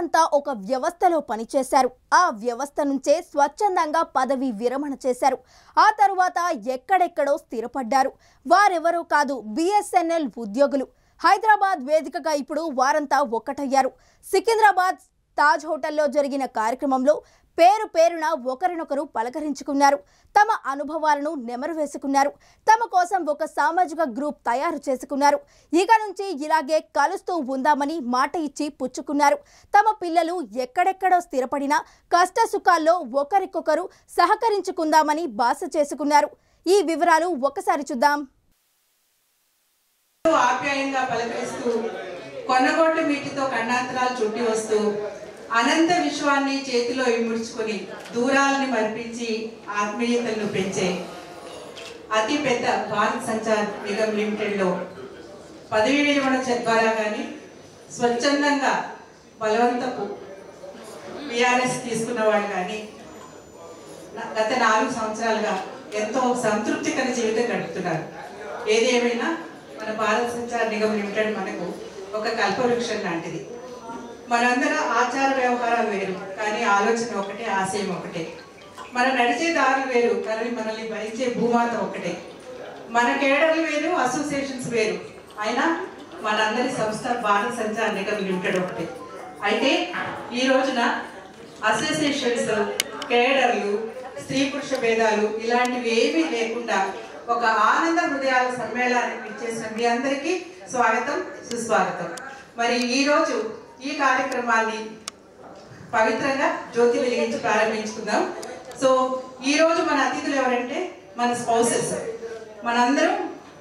వారంతా ఒక వ్యవస్థలో పనిచేశారు. ఆ వ్యవస్థ నుంచే స్వచ్ఛందంగా పదవి విరమణ చేశారు. ఆ తరువాత ఎక్కడెక్కడో స్థిరపడ్డారు. వారెవరో కాదు, BSNL ఉద్యోగులు. హైదరాబాద్ వేదికగా ఇప్పుడు వారంతా ఒక్కటయ్యారు. సికింద్రాబాద్ తాజ్ హోటల్లో జరిగిన కార్యక్రమంలో పేరు పేరున ఒకరినొకరు పలకరించుకున్నారు. తమ అనుభవాలను నెమరు వేసుకున్నారు. తమ కోసం ఒక సామాజిక గ్రూప్ తయారు చేసుకున్నారు. ఇక నుంచి ఇలాగే కలుస్తూ ఉందామని మాట ఇచ్చి పుచ్చుకున్నారు. తమ పిల్లలు ఎక్కడెక్కడో స్థిరపడినా కష్ట సుఖాల్లో ఒకరికొకరు సహకరించుకుందామని బాస చేసుకున్నారు. ఈ వివరాలు ఒకసారి చూద్దాం. ఆప్యాయంగా పలకరిస్తూ కొన్నగోట్ల మీటితో కన్నాంతరాలు చుట్టి వస్తూ అనంత విశ్వాన్ని చేతిలో ఇముడ్చుకొని దూరాలని మరిపించి ఆత్మీయతలను పెంచే అతి పెద్ద భారత్ సంచార్ నిగమ్ లిమిటెడ్లో పదవి విరమణ ద్వారా కానీ స్వచ్ఛందంగా బలవంతపు PRS తీసుకున్న వాళ్ళు కానీ గత 4 సంవత్సరాలుగా ఎంతో సంతృప్తికర జీవితం గడుపుతున్నారు. ఏది ఏమైనా మన భారత్ సంచార్ నిగమ్ లిమిటెడ్ మనకు ఒక కల్పవృక్షం లాంటిది. మనందరం ఆచార వ్యవహారాలు వేరు, కానీ ఆలోచన ఒకటే, ఆశయం ఒకటే. మనం నడిచే దారులు వేరు, కానీ మనల్ని భరించే భూమాత ఒకటే. మన కేడర్లు వేరు, అసోసియేషన్స్ వేరు, అయినా మనందరి సంస్థ భారత్ సంచార్ నిగమ్ లిమిటెడ్ ఒకటే. అయితే ఈ రోజున అసోసియేషన్స్, కేడర్లు, స్త్రీ పురుష భేదాలు ఇలాంటివి ఏమీ లేకుండా ఒక ఆనంద హృదయాల సమ్మేళనానికి ఇచ్చేసిన మీ అందరికీ స్వాగతం, సుస్వాగతం. మరి ఈరోజు ఈ కార్యక్రమాన్ని పవిత్రంగా జ్యోతి వెలిగించి ప్రారంభించుకుందాం. సో ఈ రోజు మన అతిథులు ఎవరంటే మన స్పౌసెస్. మనందరం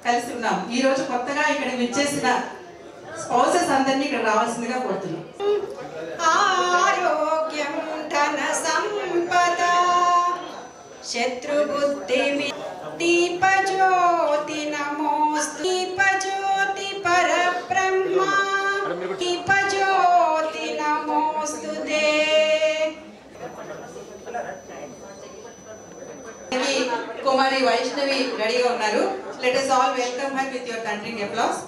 కలిసి ఉన్నాం. ఈ రోజు కొత్తగా ఇక్కడ విచ్చేసిన స్పౌసెస్ అందరినీ ఇక్కడ రావాల్సిందిగా కోరుతున్నాం. ఆరోగ్యం ధన సంపద శత్రుబుద్ధి దీపజ్యోతి నమోస్తు దీపజ్యోతి పరబ్రహ్మ దీపజ్యోతి నమోస్తుతే. కుమారి వైష్ణవి రెడీగా ఉన్నారు. Let us all welcome her with your thundering applause.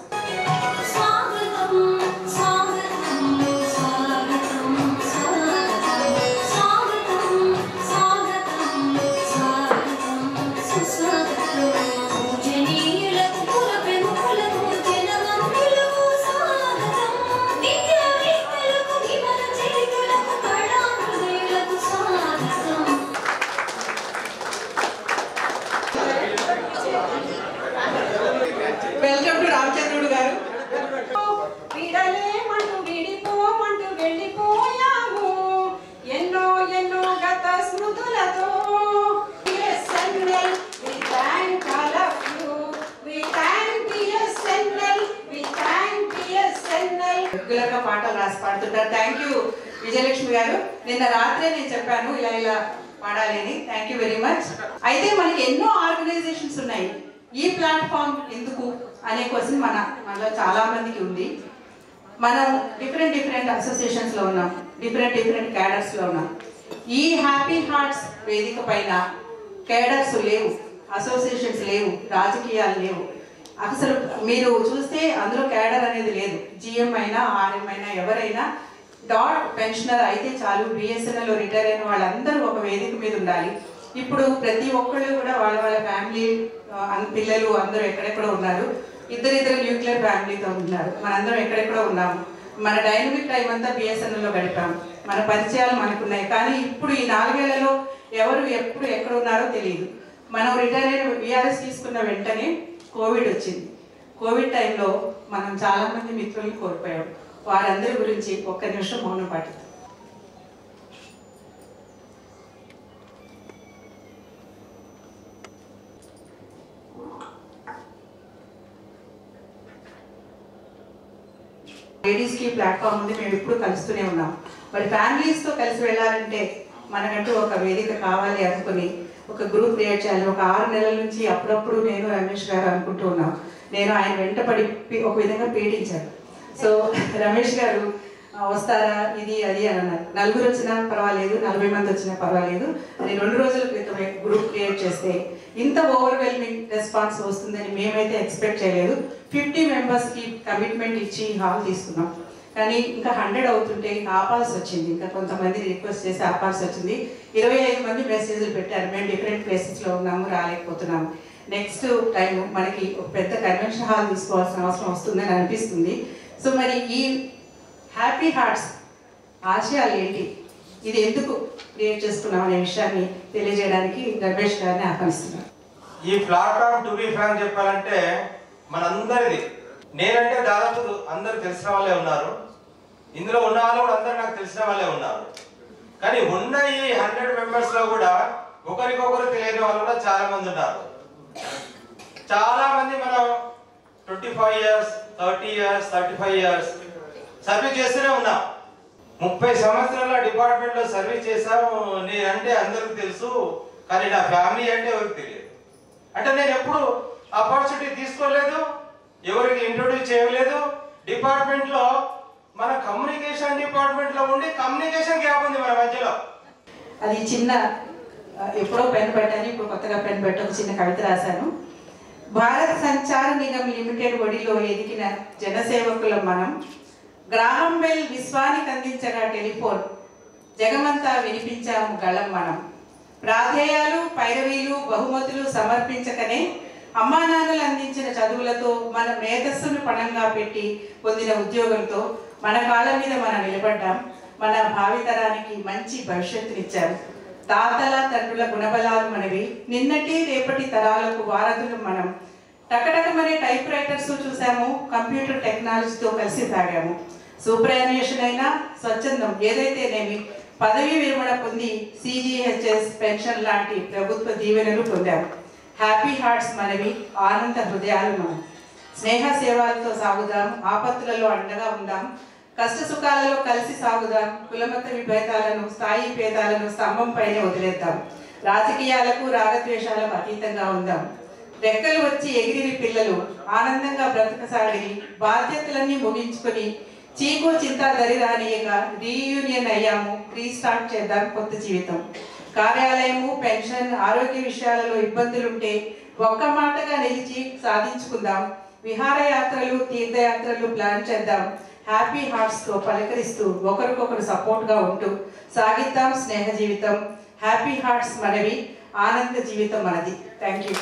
Welcome to రామచంద్రుడు గారు. విడలేమంటూ విడిపోమంటూ వెళ్ళిపోయాము ఎన్నో ఎన్నో గత స్మృతులతో. BSNL, we thank all of you. We thank BSNL, we thank BSNL. రెగ్యులర్గా పాటలు రాసి పాడుతుంటారు. థ్యాంక్ యూ విజయలక్ష్మి గారు. నిన్న రాత్రే నేను చెప్పాను ఇలా పాడాలి అని. Thank you very much. అయితే మనకి ఎన్నో ఆర్గనైజేషన్స్ ఉన్నాయి. ఈ ప్లాట్ఫామ్ ఎందుకు అనే క్వశ్చన్ మనలో చాలా మందికి ఉంది. మనం డిఫరెంట్ అసోసియేషన్స్లో ఉన్నాం, డిఫరెంట్ క్యాడర్స్లో ఉన్నాం. ఈ హ్యాపీ హార్ట్స్ వేదిక పైన కేడర్స్ లేవు, అసోసియేషన్స్ లేవు, రాజకీయాలు లేవు. అసలు మీరు చూస్తే అందులో కేడర్ అనేది లేదు. GM అయినా RM అయినా ఎవరైనా డాట్ పెన్షనర్ అయితే చాలు. BSNL రిటైర్ అయిన వాళ్ళందరూ ఒక వేదిక మీద ఉండాలి. ఇప్పుడు ప్రతి ఒక్కళ్ళు కూడా వాళ్ళ ఫ్యామిలీ పిల్లలు అందరూ ఎక్కడెక్కడో ఉన్నారు. ఇద్దరు న్యూక్లియర్ ఫ్యామిలీతో ఉన్నారు. మనందరం ఎక్కడెక్కడో ఉన్నాము. మన డైనమిక్ టైం అంతా BSNL లో గడిపాము. మన పరిచయాలు మనకున్నాయి. కానీ ఇప్పుడు ఈ 4 ఏళ్లలో ఎవరు ఎప్పుడు ఎక్కడ ఉన్నారో తెలియదు. మనం రిటైర్ అయిన VRS తీసుకున్న వెంటనే కోవిడ్ వచ్చింది. కోవిడ్ టైంలో మనం చాలామంది మిత్రులను కోల్పోయాం. వారందరి గురించి ఒక్క నిమిషం మౌనం పాటిద్దాం. లేడీస్కి ప్లాట్ఫామ్ ఉంది. మేము ఎప్పుడు కలుస్తూనే ఉన్నాం. మరి ఫ్యామిలీస్తో కలిసి వెళ్ళాలంటే మనకంటూ ఒక వేదిక కావాలి అనుకుని ఒక గ్రూప్ క్రియేట్ చేయాలి. ఒక 6 నెలల నుంచి అప్పుడప్పుడు నేను రమేష్ గారు అనుకుంటూ ఉన్నాం. నేను ఆయన వెంటపడి ఒక విధంగా పీడించాను. సో రమేష్ గారు వస్తారా ఇది అది అని అన్నారు. 4 వచ్చినా పర్వాలేదు, 40 మంది వచ్చినా పర్వాలేదు. నేను 2 రోజుల క్రితమే గ్రూప్ క్రియేట్ చేస్తే ఇంత ఓవర్వెల్మింగ్ రెస్పాన్స్ వస్తుందని మేమైతే ఎక్స్పెక్ట్ చేయలేదు. 50 మెంబర్స్కి కమిట్మెంట్ ఇచ్చి హాల్ తీసుకున్నాం. కానీ ఇంకా 100 అవుతుంటే ఆపాల్సి వచ్చింది. ఇంకా కొంతమంది రిక్వెస్ట్ చేసి ఆపాల్సి వచ్చింది. 25 మంది మెసేజ్లు పెట్టారు, మేము డిఫరెంట్ ప్లేసెస్లో ఉన్నాము, రాలేకపోతున్నాము. నెక్స్ట్ టైం మనకి ఒక పెద్ద కన్వెన్షన్ హాల్ తీసుకోవాల్సిన అవసరం వస్తుందని అనిపిస్తుంది. సో మరి ఈ హ్యాపీ హార్ట్స్ ఆశయాలు ఏంటి, ఇది ఎందుకు క్రియేట్ చేసుకున్నాం అనే విషయాన్ని తెలియజేయడానికి రమేష్ గారిని ఆహ్వానిస్తున్నాను. ఈ ప్లాట్ఫామ్ టు బి ఫ్రాంక్ చెప్పాలంటే మనందరిది. నేనంటే దాదాపు అందరు తెలిసిన వాళ్ళే ఉన్నారు, ఇందులో ఉన్న వాళ్ళు కూడా అందరు నాకు తెలిసిన వాళ్ళే ఉన్నారు. కానీ ఉన్న ఈ 100 మెంబర్స్ లో కూడా ఒకరికొకరు తెలియని వాళ్ళు కూడా చాలా మంది ఉన్నారు. చాలా మంది మనం 25 years, 30 years, 35 years సర్వీస్ చేస్తూనే ఉన్నాం. 30 సంవత్సరాల డిపార్ట్మెంట్ లో సర్వీస్ చేశాము. నేనంటే అందరికి తెలుసు, కానీ నా ఫ్యామిలీ అంటే ఎవరికి తెలియదు. అంటే నేను ఎప్పుడు ఆపర్చునిటీ తీసుకోలేదు, ఎవరికి ఇంట్రొడ్యూస్ చేయలేదు. డిపార్ట్మెంట్ లో మన కమ్యూనికేషన్ డిపార్ట్మెంట్ లో ఉండి కమ్యూనికేషన్ గ్యాప్ ఉంది మన మధ్యలో. అది చిన్న ఎప్పుడో పెన్ పెట్టాను, ఇప్పుడు కొత్తగా పెన్ పెట్టి ఒక చిన్న కవిత రాశాను. భారత్ సంచార నిగమ్ లిమిటెడ్ ఒడిలో ఎదిగిన జనసేవకులం మనం. గ్రాహం బెల్ విశ్వానికి అందించగా టెలిఫోన్, జగమంతా వినిపించాము గళం మనం. ప్రాధేయాలు పైరవీలు బహుమతులు సమర్పించకనే అమ్మా నాన్నలు అందించిన చదువులతో, మన మేధస్సును పణంగా పెట్టి పొందిన ఉద్యోగంతో మన కాళ్ళ మీద మనం నిలబడ్డాం. మన భావితరానికి మంచి భవిష్యత్తునిచ్చారు. తాతల తండ్రుల గుణబలాలు మనవి, నిన్నటి రేపటి తరాలకు వారధులు మనం. టకటకమనే టైప్ రైటర్స్ చూసాము, కంప్యూటర్ టెక్నాలజీతో కలిసి సాగాము. సూపరాన్యుయేషన్ అయినా స్వచ్ఛందం ఏదైతేనేమి పదవీ విరమణ పొంది CGHS పెన్షన్ లాంటి ప్రభుత్వ దీవెనలు పొందాము. హ్యాపీ హార్ట్స్ మనవి, ఆనంద హృదయాలు మనం. స్నేహ సేవలతో సాగుదాం, ఆపత్తులలో అండగా ఉందాం, కష్ట సుఖాలలో కలిసి సాగుదాం. కులమత విభేదాలను, స్థాయి భేదాలను స్తంభం పైనే వదిలేద్దాం. రాజకీయాలకు రాగద్వేషాలకు అతీతంగా ఉందాం. రెక్కలు వచ్చి ఎగిరిని పిల్లలు ఆనందంగా బ్రతకసాగిరి, బాధ్యతలన్నీ ముగించుకొని చీకు చింత దరిరానియగా రీయూనియన్ అయ్యాము. రీస్టార్ట్ చేద్దాం కొత్త జీవితం. కార్యాలయము, పెన్షన్, ఆరోగ్య విషయాలలో ఇబ్బందులుంటే ఒక్క మాటగా నిలిచి సాధించుకుందాం. విహారయాత్రలు, తీర్థయాత్రలు ప్లాన్ చేద్దాం. హ్యాపీ హార్ట్స్తో పలకరిస్తూ ఒకరికొకరు సపోర్ట్గా ఉంటూ సాగిద్దాం స్నేహ జీవితం. హ్యాపీ హార్ట్స్ మనవి, ఆనంద జీవితం మనది. Thank you.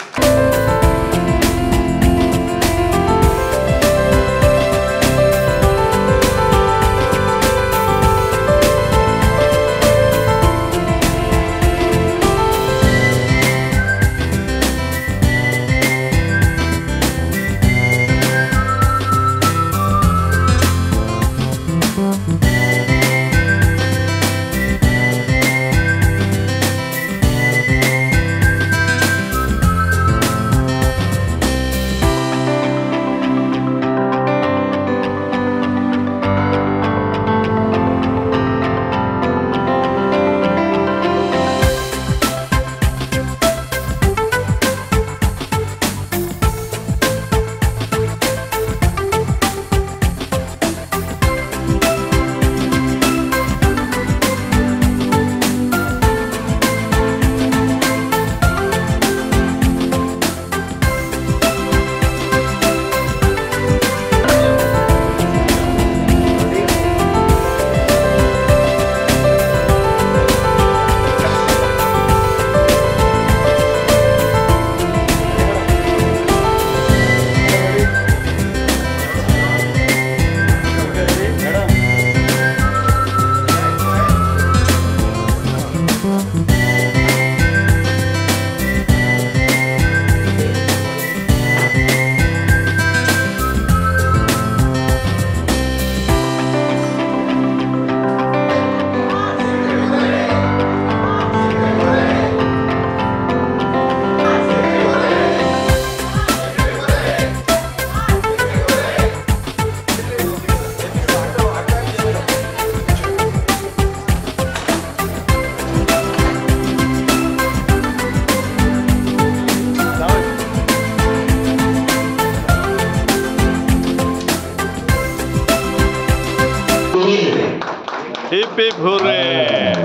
Hippie hooray!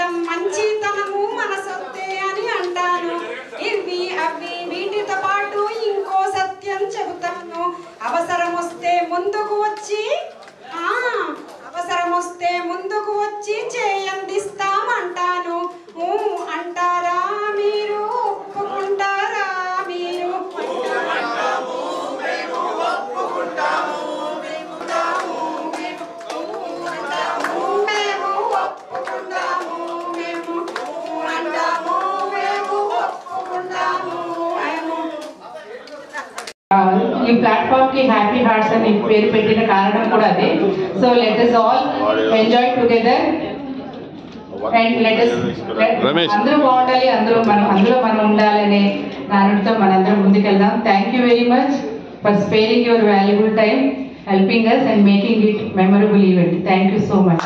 నిజం మంచితనము మన సొత్తే అని అంటాను. ఇవి అవి వీటితో పాటు ఇంకో సత్యం చెబుతాను. అవసరం వస్తే ముందుకు వచ్చి చేయందిస్తామంటాను. అంటారా మీరు? ఒప్పుకుంటారా మీరు? ఈ ప్లాట్ఫామ్ కి హ్యాపీ హార్ట్స్ అని పేరు పెట్టిన కారణం కూడా అదే. So let us all enjoy together and let us అందరూ బాగుండాలి, అందులో మనం ఉండాలనే దానితో మనందరం ముందుకెళ్దాం. Thank you very much for sparing your valuable time, helping us and making it memorable event. Thank you so much.